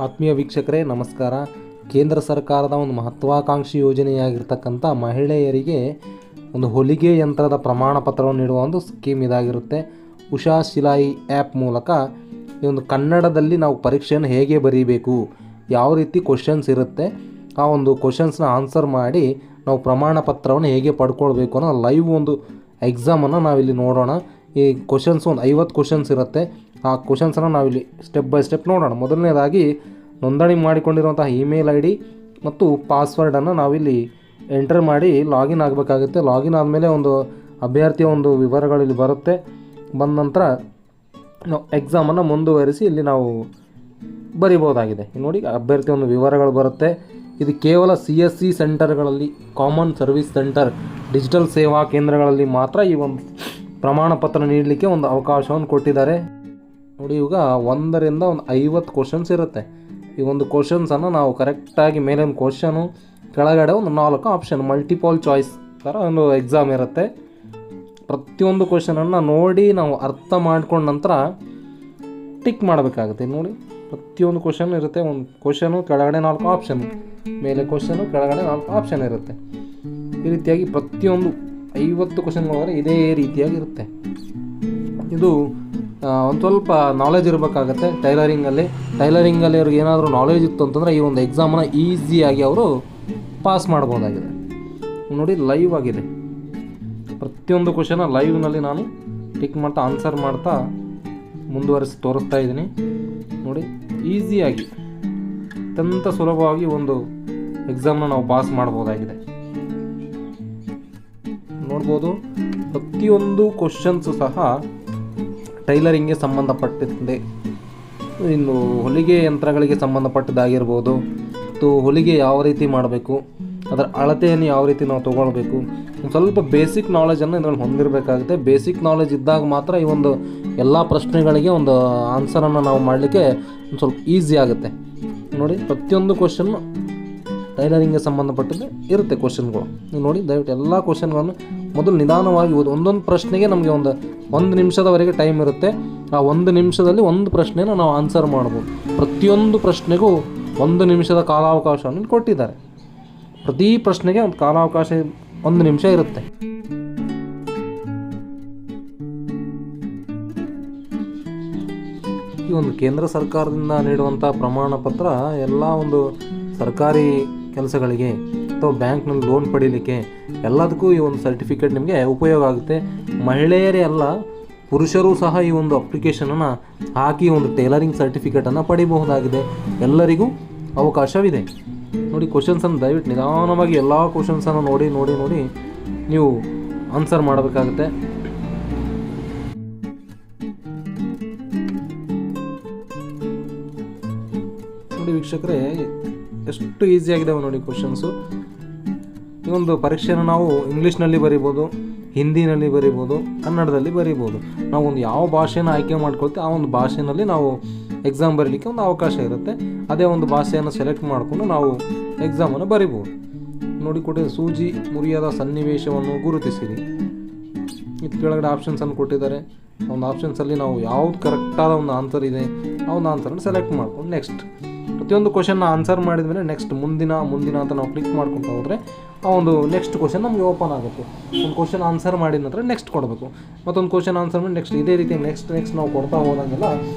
ಆತ್ಮೀಯ ವೀಕ್ಷಕರೇ ನಮಸ್ಕಾರ. ಕೇಂದ್ರ ಸರ್ಕಾರದ ಒಂದು ಮಹತ್ವಾಕಾಂಕ್ಷಿ ಯೋಜನೆಯಾಗಿರ್ತಕ್ಕಂಥ ಮಹಿಳೆಯರಿಗೆ ಒಂದು ಹೊಲಿಗೆ ಯಂತ್ರದ ಪ್ರಮಾಣ ಪತ್ರವನ್ನು ನೀಡುವ ಒಂದು ಸ್ಕೀಮ್ ಇದಾಗಿರುತ್ತೆ. ಉಷಾ ಸಿಲಾಯಿ ಆ್ಯಪ್ ಮೂಲಕ ಈ ಒಂದು ಕನ್ನಡದಲ್ಲಿ ನಾವು ಪರೀಕ್ಷೆಯನ್ನು ಹೇಗೆ ಬರೀಬೇಕು, ಯಾವ ರೀತಿ ಕ್ವಶನ್ಸ್ ಇರುತ್ತೆ, ಆ ಒಂದು ಕ್ವಶನ್ಸ್ನ ಆನ್ಸರ್ ಮಾಡಿ ನಾವು ಪ್ರಮಾಣ ಪತ್ರವನ್ನು ಹೇಗೆ ಪಡ್ಕೊಳ್ಬೇಕು ಅನ್ನೋ ಲೈವ್ ಒಂದು ಎಕ್ಸಾಮನ್ನು ನಾವಿಲ್ಲಿ ನೋಡೋಣ. ಈ ಕ್ವಶನ್ಸ್ ಒಂದು 50 ಕ್ವಶನ್ಸ್ ಇರುತ್ತೆ. ಆ ಕ್ವಶನ್ಸನ್ನು ನಾವಿಲ್ಲಿ ಸ್ಟೆಪ್ ಬೈ ಸ್ಟೆಪ್ ನೋಡೋಣ. ಮೊದಲನೇದಾಗಿ ನೋಂದಣಿ ಮಾಡಿಕೊಂಡಿರುವಂತಹ ಇಮೇಲ್ ಐ ಡಿ ಮತ್ತು ಪಾಸ್ವರ್ಡನ್ನು ನಾವಿಲ್ಲಿ ಎಂಟರ್ ಮಾಡಿ ಲಾಗಿನ್ ಆಗಬೇಕಾಗುತ್ತೆ. ಲಾಗಿನ್ ಆದಮೇಲೆ ಒಂದು ಅಭ್ಯರ್ಥಿಯ ಒಂದು ವಿವರಗಳಲ್ಲಿ ಬರುತ್ತೆ. ಬಂದ ನಂತರ ನಾವು ಎಕ್ಸಾಮನ್ನು ಮುಂದುವರಿಸಿ ಇಲ್ಲಿ ನಾವು ಬರಿಬೋದಾಗಿದೆ. ನೋಡಿ, ಅಭ್ಯರ್ಥಿಯ ಒಂದು ವಿವರಗಳು ಬರುತ್ತೆ. ಇದು ಕೇವಲ CSC ಸೆಂಟರ್ಗಳಲ್ಲಿ, ಕಾಮನ್ ಸರ್ವಿಸ್ ಸೆಂಟರ್, ಡಿಜಿಟಲ್ ಸೇವಾ ಕೇಂದ್ರಗಳಲ್ಲಿ ಮಾತ್ರ ಈ ಒಂದು ಪ್ರಮಾಣ ಪತ್ರ ನೀಡಲಿಕ್ಕೆ ಒಂದು ಅವಕಾಶವನ್ನು ಕೊಟ್ಟಿದ್ದಾರೆ. ನೋಡಿ, ಇವಾಗ 1ರಿಂದ 50 ಕ್ವಶನ್ಸ್ ಇರುತ್ತೆ. ಈ ಒಂದು ಕ್ವಶನ್ಸನ್ನು ನಾವು ಕರೆಕ್ಟಾಗಿ ಮೇಲೆ ಒಂದು ಕ್ವಶನು, ಕೆಳಗಡೆ ಒಂದು 4 ಆಪ್ಷನ್, ಮಲ್ಟಿಪಲ್ ಚಾಯ್ಸ್ ಥರ ಒಂದು ಎಕ್ಸಾಮ್ ಇರುತ್ತೆ. ಪ್ರತಿಯೊಂದು ಕ್ವಶನನ್ನು ನೋಡಿ ನಾವು ಅರ್ಥ ಮಾಡ್ಕೊಂಡ ನಂತರ ಟಿಕ್ ಮಾಡಬೇಕಾಗುತ್ತೆ. ನೋಡಿ, ಪ್ರತಿಯೊಂದು ಕ್ವಶನ್ ಇರುತ್ತೆ. ಒಂದು ಕ್ವಶನು ಕೆಳಗಡೆ 4 ಆಪ್ಷನ್, ಮೇಲೆ ಕ್ವಶನು ಕೆಳಗಡೆ 4 ಆಪ್ಷನ್ ಇರುತ್ತೆ. ಈ ರೀತಿಯಾಗಿ ಪ್ರತಿಯೊಂದು 50 ಕ್ವಶನ್ಗಳಾದರೆ ಇದೇ ರೀತಿಯಾಗಿರುತ್ತೆ. ಇದು ಒಂದು ಸ್ವಲ್ಪ ನಾಲೆಜ್ ಇರಬೇಕಾಗತ್ತೆ. ಟೈಲರಿಂಗಲ್ಲಿ ಅವ್ರಿಗೆ ಏನಾದರೂ ನಾಲೆಜ್ ಇತ್ತು ಅಂತಂದರೆ ಈ ಒಂದು ಎಕ್ಸಾಮನ್ನು ಈಸಿಯಾಗಿ ಅವರು ಪಾಸ್ ಮಾಡ್ಬೋದಾಗಿದೆ. ನೋಡಿ, ಲೈವ್ ಆಗಿದೆ. ಪ್ರತಿಯೊಂದು ಕ್ವಶನ ಲೈವ್ನಲ್ಲಿ ನಾನು ಟಿಕ್ ಮಾಡ್ತಾ ಆನ್ಸರ್ ಮಾಡ್ತಾ ಮುಂದುವರಿಸಿ ತೋರಿಸ್ತಾ ಇದ್ದೀನಿ. ನೋಡಿ, ಈಸಿಯಾಗಿ ಅತ್ಯಂತ ಸುಲಭವಾಗಿ ಒಂದು ಎಕ್ಸಾಮ್ನ ನಾವು ಪಾಸ್ ಮಾಡ್ಬೋದಾಗಿದೆ. ನೋಡ್ಬೋದು, ಪ್ರತಿಯೊಂದು ಕ್ವಶನ್ಸು ಸಹ ಟೈಲರಿಂಗ್ಗೆ ಸಂಬಂಧಪಟ್ಟಿದೆ. ಇನ್ನು ಹೊಲಿಗೆ ಯಂತ್ರಗಳಿಗೆ ಸಂಬಂಧಪಟ್ಟದ್ದಾಗಿರ್ಬೋದು, ಮತ್ತು ಹೊಲಿಗೆ ಯಾವ ರೀತಿ ಮಾಡಬೇಕು, ಅದರ ಅಳತೆಯನ್ನು ಯಾವ ರೀತಿ ನಾವು ತೊಗೊಳ್ಬೇಕು, ಒಂದು ಸ್ವಲ್ಪ ಬೇಸಿಕ್ ನಾಲೆಜನ್ನು ಇದರಲ್ಲಿ ಹೊಂದಿರಬೇಕಾಗುತ್ತೆ. ಬೇಸಿಕ್ ನಾಲೆಜ್ ಇದ್ದಾಗ ಮಾತ್ರ ಈ ಒಂದು ಎಲ್ಲ ಪ್ರಶ್ನೆಗಳಿಗೆ ಒಂದು ಆನ್ಸರನ್ನು ನಾವು ಮಾಡಲಿಕ್ಕೆ ಒಂದು ಸ್ವಲ್ಪ ಈಸಿ ಆಗುತ್ತೆ. ನೋಡಿ, ಪ್ರತಿಯೊಂದು ಕ್ವಶನ್ನು ಟೈಲರಿಂಗ್ಗೆ ಸಂಬಂಧಪಟ್ಟದ್ದು ಇರುತ್ತೆ ಕ್ವಶನ್ಗಳು. ನೋಡಿ, ದಯವಿಟ್ಟು ಎಲ್ಲ ಕ್ವಶನ್ಗಳನ್ನು ಮೊದಲು ನಿಧಾನವಾಗಿ ಒಂದೊಂದು ಪ್ರಶ್ನೆಗೆ ನಮಗೆ ಒಂದು ನಿಮಿಷದವರೆಗೆ ಟೈಮ್ ಇರುತ್ತೆ. ಆ 1 ನಿಮಿಷದಲ್ಲಿ ಒಂದು ಪ್ರಶ್ನೆನ ನಾವು ಆನ್ಸರ್ ಮಾಡ್ಬೋದು. ಪ್ರತಿಯೊಂದು ಪ್ರಶ್ನೆಗೂ 1 ನಿಮಿಷದ ಕಾಲಾವಕಾಶವನ್ನು ಕೊಟ್ಟಿದ್ದಾರೆ. ಪ್ರತಿ ಪ್ರಶ್ನೆಗೆ ಒಂದು ಕಾಲಾವಕಾಶ 1 ನಿಮಿಷ ಇರುತ್ತೆ. ಈ ಒಂದು ಕೇಂದ್ರ ಸರ್ಕಾರದಿಂದ ನೀಡುವಂಥ ಪ್ರಮಾಣ ಪತ್ರ ಎಲ್ಲ ಒಂದು ಸರ್ಕಾರಿ ಕೆಲಸಗಳಿಗೆ ಅಥವಾ ಬ್ಯಾಂಕ್ನಲ್ಲಿ ಲೋನ್ ಪಡೀಲಿಕ್ಕೆ ಎಲ್ಲದಕ್ಕೂ ಈ ಒಂದು ಸರ್ಟಿಫಿಕೇಟ್ ನಿಮಗೆ ಉಪಯೋಗ ಆಗುತ್ತೆ. ಮಹಿಳೆಯರೇ ಅಲ್ಲ, ಪುರುಷರು ಸಹ ಈ ಒಂದು ಅಪ್ಲಿಕೇಶನನ್ನು ಹಾಕಿ ಒಂದು ಟೈಲರಿಂಗ್ ಸರ್ಟಿಫಿಕೇಟನ್ನು ಪಡಿಬಹುದಾಗಿದೆ. ಎಲ್ಲರಿಗೂ ಅವಕಾಶವಿದೆ. ನೋಡಿ, ಕ್ವಶನ್ಸನ್ನು ದಯವಿಟ್ಟು ನಿಧಾನವಾಗಿ ಎಲ್ಲ ಕ್ವಶನ್ಸನ್ನು ನೋಡಿ ನೋಡಿ ನೋಡಿ ನೀವು ಆನ್ಸರ್ ಮಾಡಬೇಕಾಗುತ್ತೆ. ನೋಡಿ ವೀಕ್ಷಕರೇ, ಎಷ್ಟು ಈಸಿಯಾಗಿದ್ದಾವೆ ನೋಡಿ ಕ್ವಶನ್ಸು. ಈ ಒಂದು ಪರೀಕ್ಷೆಯನ್ನು ನಾವು ಇಂಗ್ಲೀಷ್ನಲ್ಲಿ ಬರಿಬೋದು, ಹಿಂದಿನಲ್ಲಿ ಬರಿಬೋದು, ಕನ್ನಡದಲ್ಲಿ ಬರಿಬೋದು. ನಾವು ಒಂದು ಯಾವ ಭಾಷೆನ ಆಯ್ಕೆ ಮಾಡ್ಕೊಳ್ತೀವಿ ಆ ಒಂದು ಭಾಷೆಯಲ್ಲಿ ನಾವು ಎಕ್ಸಾಮ್ ಬರೀಲಿಕ್ಕೆ ಒಂದು ಅವಕಾಶ ಇರುತ್ತೆ. ಅದೇ ಒಂದು ಭಾಷೆಯನ್ನು ಸೆಲೆಕ್ಟ್ ಮಾಡಿಕೊಂಡು ನಾವು ಎಕ್ಸಾಮನ್ನು ಬರಿಬೋದು. ನೋಡಿ, ಕೊಟ್ಟಿದ್ದಾರೆ, ಸೂಜಿ ಮುರಿಯದ ಸನ್ನಿವೇಶವನ್ನು ಗುರುತಿಸಿರಿ. ಇದು ಕೆಳಗಡೆ ಆಪ್ಷನ್ಸನ್ನು ಕೊಟ್ಟಿದ್ದಾರೆ. ಒಂದು ಆಪ್ಷನ್ಸಲ್ಲಿ ನಾವು ಯಾವ್ದು ಕರೆಕ್ಟಾದ ಒಂದು ಆನ್ಸರ್ ಇದೆ ಆ ಒಂದು ಆನ್ಸರನ್ನು ಸೆಲೆಕ್ಟ್ ಮಾಡ್ಕೊಂಡು ನೆಕ್ಸ್ಟ್ ಪ್ರತಿಯೊಂದು ಕ್ವಶನ್ನ ಆನ್ಸರ್ ಮಾಡಿದ ಮೇಲೆ ನೆಕ್ಸ್ಟ್ ಮುಂದಿನ ಅಂತ ನಾವು ಕ್ಲಿಕ್ ಮಾಡ್ಕೊತಾ ಹೋದರೆ ಆ ಒಂದು ನೆಕ್ಸ್ಟ್ ಕ್ವಶನ್ ನಮಗೆ ಓಪನ್ ಆಗುತ್ತೆ. ಒಂದು ಕ್ವಶನ್ ಆನ್ಸರ್ ಮಾಡಿದ ನಂತರ ನೆಕ್ಸ್ಟ್ ಕೊಡಬೇಕು. ಮತ್ತೊಂದು ಕ್ವಶನ್ ಆನ್ಸರ್ ಮಾಡಿ ನೆಕ್ಸ್ಟ್, ಇದೇ ರೀತಿ ನೆಕ್ಸ್ಟ್ ನಾವು ಕೊಡ್ತಾ ಹೋದಂಗೆಲ್ಲ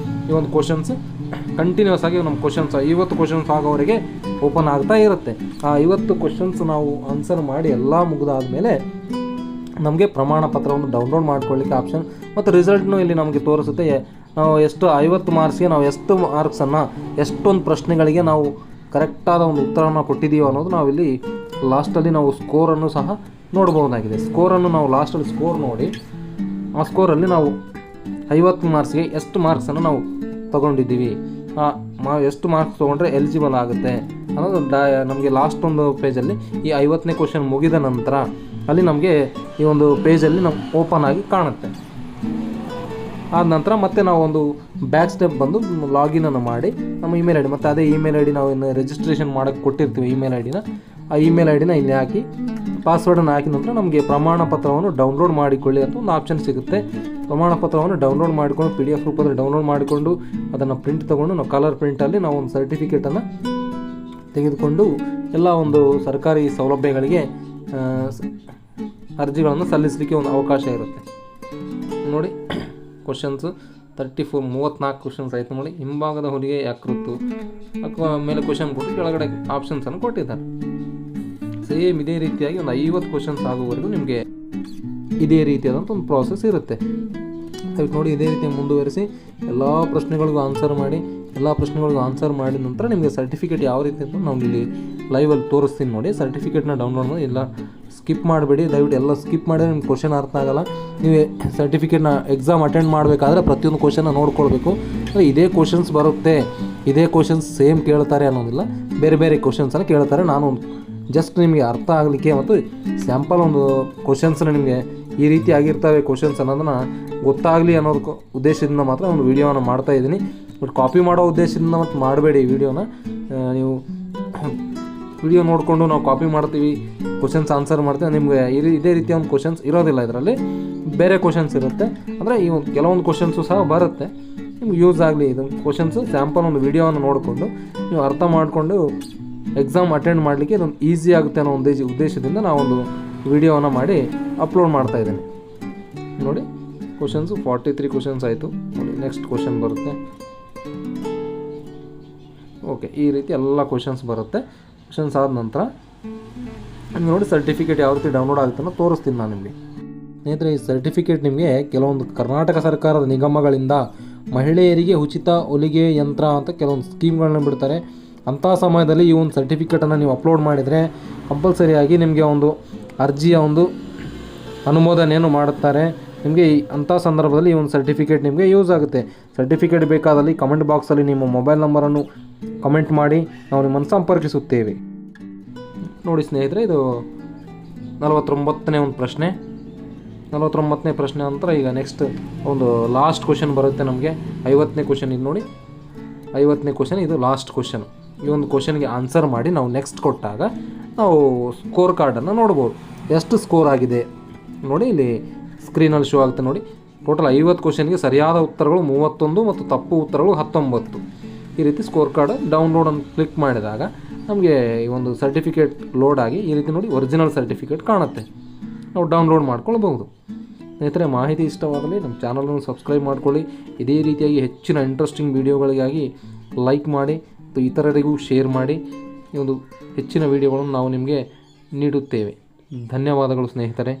ಈ ಒಂದು ಕ್ವಶನ್ಸ್ ಕಂಟಿನ್ಯೂಸ್ ಆಗಿ ನಮ್ಮ ಕ್ವಶನ್ಸ್ 50 ಕ್ವಶನ್ಸ್ ಆಗೋವರೆಗೆ ಓಪನ್ ಆಗ್ತಾ ಇರುತ್ತೆ. ಆ 50 ಕ್ವಶನ್ಸ್ ನಾವು ಆನ್ಸರ್ ಮಾಡಿ ಎಲ್ಲ ಮುಗಿದಾದ್ಮೇಲೆ ನಮಗೆ ಪ್ರಮಾಣ ಪತ್ರವನ್ನು ಡೌನ್ಲೋಡ್ ಮಾಡ್ಕೊಳ್ಳಿಕ್ಕೆ ಆಪ್ಷನ್ ಮತ್ತು ರಿಸಲ್ಟ್ನು ಇಲ್ಲಿ ನಮಗೆ ತೋರಿಸುತ್ತೆ. ನಾವು ಎಷ್ಟು 50 ಮಾರ್ಕ್ಸ್ಗೆ ನಾವು ಎಷ್ಟು ಮಾರ್ಕ್ಸನ್ನು, ಎಷ್ಟೊಂದು ಪ್ರಶ್ನೆಗಳಿಗೆ ನಾವು ಕರೆಕ್ಟಾದ ಒಂದು ಉತ್ತರವನ್ನು ಕೊಟ್ಟಿದ್ದೀವಿ ಅನ್ನೋದು ನಾವಿಲ್ಲಿ ಲಾಸ್ಟಲ್ಲಿ ನಾವು ಸ್ಕೋರನ್ನು ಸಹ ನೋಡ್ಬೋದಾಗಿದೆ. ಸ್ಕೋರನ್ನು ನಾವು ಲಾಸ್ಟಲ್ಲಿ ಸ್ಕೋರ್ ನೋಡಿ ಆ ಸ್ಕೋರಲ್ಲಿ ನಾವು 50 ಮಾರ್ಕ್ಸ್ಗೆ ಎಷ್ಟು ಮಾರ್ಕ್ಸನ್ನು ನಾವು ತೊಗೊಂಡಿದ್ದೀವಿ, ಎಷ್ಟು ಮಾರ್ಕ್ಸ್ ತೊಗೊಂಡ್ರೆ ಎಲಿಜಿಬಲ್ ಆಗುತ್ತೆ ಅನ್ನೋದು ನಮಗೆ ಲಾಸ್ಟ್ ಒಂದು ಪೇಜಲ್ಲಿ ಈ 50ನೇ ಕ್ವಶನ್ ಮುಗಿದ ನಂತರ ಅಲ್ಲಿ ನಮಗೆ ಈ ಒಂದು ಪೇಜಲ್ಲಿ ನಾವು ಓಪನ್ ಆಗಿ ಕಾಣುತ್ತೆ. ಆದ ನಂತರ ಮತ್ತೆ ನಾವು ಒಂದು ಬ್ಯಾಕ್ ಸ್ಟೆಪ್ ಬಂದು ಲಾಗಿನನ್ನು ಮಾಡಿ ನಮ್ಮ ಇಮೇಲ್ ಐ ಡಿ, ಮತ್ತು ಅದೇ ಇಮೇಲ್ ಐ ಡಿ ನಾವು ಇನ್ನು ರಿಜಿಸ್ಟ್ರೇಷನ್ ಮಾಡೋಕ್ಕೆ ಕೊಟ್ಟಿರ್ತೀವಿ ಇಮೇಲ್ ಐ ಡಿನ, ಆ ಇಮೇಲ್ ಐ ಡಿನ ಇಲ್ಲಿ ಹಾಕಿ ಪಾಸ್ವರ್ಡನ್ನು ಹಾಕಿದ ನಂತರ ನಮಗೆ ಪ್ರಮಾಣ ಪತ್ರವನ್ನು ಡೌನ್ಲೋಡ್ ಮಾಡಿಕೊಳ್ಳಿ ಅಂತ ಒಂದು ಆಪ್ಷನ್ ಸಿಗುತ್ತೆ. ಪ್ರಮಾಣ ಪತ್ರವನ್ನು ಡೌನ್ಲೋಡ್ ಮಾಡಿಕೊಂಡು PDF ರೂಪದಲ್ಲಿ ಡೌನ್ಲೋಡ್ ಮಾಡಿಕೊಂಡು ಅದನ್ನು ಪ್ರಿಂಟ್ ತೊಗೊಂಡು ನಾವು ಕಲರ್ ಪ್ರಿಂಟಲ್ಲಿ ನಾವು ಒಂದು ಸರ್ಟಿಫಿಕೇಟನ್ನು ತೆಗೆದುಕೊಂಡು ಎಲ್ಲ ಒಂದು ಸರ್ಕಾರಿ ಸೌಲಭ್ಯಗಳಿಗೆ ಅರ್ಜಿಗಳನ್ನು ಸಲ್ಲಿಸಲಿಕ್ಕೆ ಒಂದು ಅವಕಾಶ ಇರುತ್ತೆ. ನೋಡಿ ಕ್ವಶನ್ಸು 34 ಕ್ವಶನ್ಸ್ ಆಯಿತು. ನೋಡಿ, ಹಿಂಭಾಗದ ಹೊಲಿಗೆ ಯಕೃತ್ತು ಅಥವಾ ಮೇಲೆ ಕ್ವಶನ್ ಕೊಟ್ಟು ಕೆಳಗಡೆ ಆಪ್ಷನ್ಸನ್ನು ಕೊಟ್ಟಿದ್ದಾರೆ. ಸೇಮ್ ಇದೇ ರೀತಿಯಾಗಿ ಒಂದು 50 ಕ್ವಶನ್ಸ್ ಆಗುವವರೆಗೂ ನಿಮಗೆ ಇದೇ ರೀತಿಯಾದಂಥ ಒಂದು ಪ್ರಾಸೆಸ್ ಇರುತ್ತೆ. ಅದಕ್ಕೆ ನೋಡಿ, ಇದೇ ರೀತಿ ಮುಂದುವರಿಸಿ ಎಲ್ಲ ಪ್ರಶ್ನೆಗಳಿಗೂ ಆನ್ಸರ್ ಮಾಡಿದ ನಂತರ ನಿಮಗೆ ಸರ್ಟಿಫಿಕೇಟ್ ಯಾವ ರೀತಿ ಅಂತ ನಾವು ಇಲ್ಲಿ ಲೈವಲ್ಲಿ ತೋರಿಸ್ತೀನಿ. ನೋಡಿ, ಸರ್ಟಿಫಿಕೇಟ್ನ ಡೌನ್ಲೋಡ್ ಮಾಡಿ ಎಲ್ಲ ಸ್ಕಿಪ್ ಮಾಡಬೇಡಿ, ದಯವಿಟ್ಟು ಎಲ್ಲ ಸ್ಕಿಪ್ ಮಾಡಿದ್ರೆ ನಿಮ್ಗೆ ಕ್ವಶನ್ ಅರ್ಥ ಆಗೋಲ್ಲ. ನೀವು ಸರ್ಟಿಫಿಕೇಟ್ನ ಎಕ್ಸಾಮ್ ಅಟೆಂಡ್ ಮಾಡಬೇಕಾದ್ರೆ ಪ್ರತಿಯೊಂದು ಕ್ವಶನ್ನ ನೋಡ್ಕೊಳ್ಬೇಕು. ಇದೇ ಕ್ವಶನ್ಸ್ ಬರುತ್ತೆ, ಇದೇ ಕ್ವಶನ್ಸ್ ಸೇಮ್ ಕೇಳ್ತಾರೆ ಅನ್ನೋದಿಲ್ಲ, ಬೇರೆ ಬೇರೆ ಕ್ವಶನ್ಸನ್ನು ಕೇಳ್ತಾರೆ. ನಾನು ಜಸ್ಟ್ ನಿಮಗೆ ಅರ್ಥ ಆಗಲಿಕ್ಕೆ ಮತ್ತು ಸ್ಯಾಂಪಲ್ ಒಂದು ಕ್ವಶನ್ಸನ್ನ ನಿಮಗೆ ಈ ರೀತಿ ಆಗಿರ್ತವೆ ಕ್ವಶನ್ಸ್ ಅನ್ನೋದನ್ನು ಗೊತ್ತಾಗಲಿ ಅನ್ನೋದಕ್ಕೆ ಉದ್ದೇಶದಿಂದ ಮಾತ್ರ ಒಂದು ವಿಡಿಯೋನ ಮಾಡ್ತಾಯಿದ್ದೀನಿ. ಬಟ್ ಕಾಪಿ ಮಾಡೋ ಉದ್ದೇಶದಿಂದ ಮತ್ತು ಮಾಡಬೇಡಿ. ಈ ವಿಡಿಯೋನ ನೀವು ವಿಡಿಯೋ ನೋಡಿಕೊಂಡು ನಾವು ಕಾಪಿ ಮಾಡ್ತೀವಿ, ಕ್ವಶನ್ಸ್ ಆನ್ಸರ್ ಮಾಡ್ತೀವಿ, ನಿಮಗೆ ಇದೇ ರೀತಿಯ ಒಂದು ಕ್ವಶನ್ಸ್ ಇರೋದಿಲ್ಲ. ಇದರಲ್ಲಿ ಬೇರೆ ಕ್ವಶನ್ಸ್ ಇರುತ್ತೆ. ಅಂದರೆ ಈ ಕೆಲವೊಂದು ಕ್ವಶನ್ಸು ಸಹ ಬರುತ್ತೆ, ನಿಮ್ಗೆ ಯೂಸ್ ಆಗಲಿ ಇದು ಕ್ವಶನ್ಸು ಸ್ಯಾಂಪಲ್ ಒಂದು ವಿಡಿಯೋವನ್ನು ನೋಡಿಕೊಂಡು ನೀವು ಅರ್ಥ ಮಾಡಿಕೊಂಡು ಎಕ್ಸಾಮ್ ಅಟೆಂಡ್ ಮಾಡಲಿಕ್ಕೆ ಇದೊಂದು ಈಸಿ ಆಗುತ್ತೆ ಅನ್ನೋ ಒಂದು ಉದ್ದೇಶದಿಂದ ನಾವೊಂದು ವಿಡಿಯೋವನ್ನು ಮಾಡಿ ಅಪ್ಲೋಡ್ ಮಾಡ್ತಾಯಿದ್ದೇನೆ. ನೋಡಿ, ಕ್ವಶನ್ಸು 43 ಕ್ವಶನ್ಸ್ ಆಯಿತು. ನೋಡಿ, ನೆಕ್ಸ್ಟ್ ಕ್ವಶನ್ ಬರುತ್ತೆ. ಓಕೆ, ಈ ರೀತಿ ಎಲ್ಲ ಕ್ವಶನ್ಸ್ ಬರುತ್ತೆ. ಕ್ವಶನ್ಸ್ ಆದ ನಂತರ ನಿಮಗೆ ನೋಡಿ ಸರ್ಟಿಫಿಕೇಟ್ ಯಾವ ರೀತಿ ಡೌನ್ಲೋಡ್ ಆಗುತ್ತೆ ಅನ್ನೋ ತೋರಿಸ್ತೀನಿ ನಾನು ನಿಮಗೆ. ಸ್ನೇಹಿತರೆ, ಈ ಸರ್ಟಿಫಿಕೇಟ್ ನಿಮಗೆ ಕೆಲವೊಂದು ಕರ್ನಾಟಕ ಸರ್ಕಾರದ ನಿಗಮಗಳಿಂದ ಮಹಿಳೆಯರಿಗೆ ಉಚಿತ ಹೊಲಿಗೆ ಯಂತ್ರ ಅಂತ ಕೆಲವೊಂದು ಸ್ಕೀಮ್ಗಳನ್ನ ಬಿಡ್ತಾರೆ. ಅಂಥ ಸಮಯದಲ್ಲಿ ಈ ಒಂದು ಸರ್ಟಿಫಿಕೇಟನ್ನು ನೀವು ಅಪ್ಲೋಡ್ ಮಾಡಿದರೆ ಕಂಪಲ್ಸರಿಯಾಗಿ ನಿಮಗೆ ಒಂದು ಅರ್ಜಿಯ ಒಂದು ಅನುಮೋದನೆಯನ್ನು ಮಾಡುತ್ತಾರೆ. ನಿಮಗೆ ಅಂಥ ಸಂದರ್ಭದಲ್ಲಿ ಈ ಒಂದು ಸರ್ಟಿಫಿಕೇಟ್ ನಿಮಗೆ ಯೂಸ್ ಆಗುತ್ತೆ. ಸರ್ಟಿಫಿಕೇಟ್ ಬೇಕಾದಲ್ಲಿ ಕಮೆಂಟ್ ಬಾಕ್ಸಲ್ಲಿ ನಿಮ್ಮ ಮೊಬೈಲ್ ನಂಬರನ್ನು ಕಮೆಂಟ್ ಮಾಡಿ ನಾವು ನಿಮ್ಮನ್ನು ಸಂಪರ್ಕಿಸುತ್ತೇವೆ. ನೋಡಿ ಸ್ನೇಹಿತರೆ, ಇದು 49ನೇ ಒಂದು ಪ್ರಶ್ನೆ. 49ನೇ ಪ್ರಶ್ನೆ ನಂತರ ಈಗ ನೆಕ್ಸ್ಟ್ ಒಂದು ಲಾಸ್ಟ್ ಕ್ವಶನ್ ಬರುತ್ತೆ ನಮಗೆ. 50ನೇ ಕ್ವಶನ್ ಇದು ನೋಡಿ, 50ನೇ ಕ್ವಶನ್ ಇದು ಲಾಸ್ಟ್ ಕ್ವಶನ್. ಈ ಒಂದು ಕ್ವಶನ್ಗೆ ಆನ್ಸರ್ ಮಾಡಿ ನಾವು ನೆಕ್ಸ್ಟ್ ಕೊಟ್ಟಾಗ ನಾವು ಸ್ಕೋರ್ ಕಾರ್ಡನ್ನು ನೋಡ್ಬೋದು, ಎಷ್ಟು ಸ್ಕೋರ್ ಆಗಿದೆ. ನೋಡಿ, ಇಲ್ಲಿ ಸ್ಕ್ರೀನಲ್ಲಿ ಶೋ ಆಗುತ್ತೆ. ನೋಡಿ, ಟೋಟಲ್ 50 ಕ್ವಶನ್ಗೆ ಸರಿಯಾದ ಉತ್ತರಗಳು 31 ಮತ್ತು ತಪ್ಪು ಉತ್ತರಗಳು 19. ಈ ರೀತಿ ಸ್ಕೋರ್ ಕಾರ್ಡ್ ಡೌನ್ಲೋಡನ್ನು ಕ್ಲಿಕ್ ಮಾಡಿದಾಗ ನಮಗೆ ಈ ಒಂದು ಸರ್ಟಿಫಿಕೇಟ್ ಲೋಡ್ ಆಗಿ ಈ ರೀತಿ ನೋಡಿ ಒರಿಜಿನಲ್ ಸರ್ಟಿಫಿಕೇಟ್ ಕಾಣುತ್ತೆ. ನಾವು ಡೌನ್ಲೋಡ್ ಮಾಡ್ಕೊಳ್ಬಹುದು. ಸ್ನೇಹಿತರೆ, ಮಾಹಿತಿ ಇಷ್ಟವಾದಲ್ಲಿ ನಮ್ಮ ಚಾನಲನ್ನು ಸಬ್ಸ್ಕ್ರೈಬ್ ಮಾಡ್ಕೊಳ್ಳಿ. ಇದೇ ರೀತಿಯಾಗಿ ಹೆಚ್ಚಿನ ಇಂಟ್ರೆಸ್ಟಿಂಗ್ ವೀಡಿಯೋಗಳಿಗಾಗಿ ಲೈಕ್ ಮಾಡಿ ಮತ್ತು ಇತರರಿಗೂ ಶೇರ್ ಮಾಡಿ. ಈ ಒಂದು ಹೆಚ್ಚಿನ ವೀಡಿಯೋಗಳನ್ನು ನಾವು ನಿಮಗೆ ನೀಡುತ್ತೇವೆ. ಧನ್ಯವಾದಗಳು ಸ್ನೇಹಿತರೆ.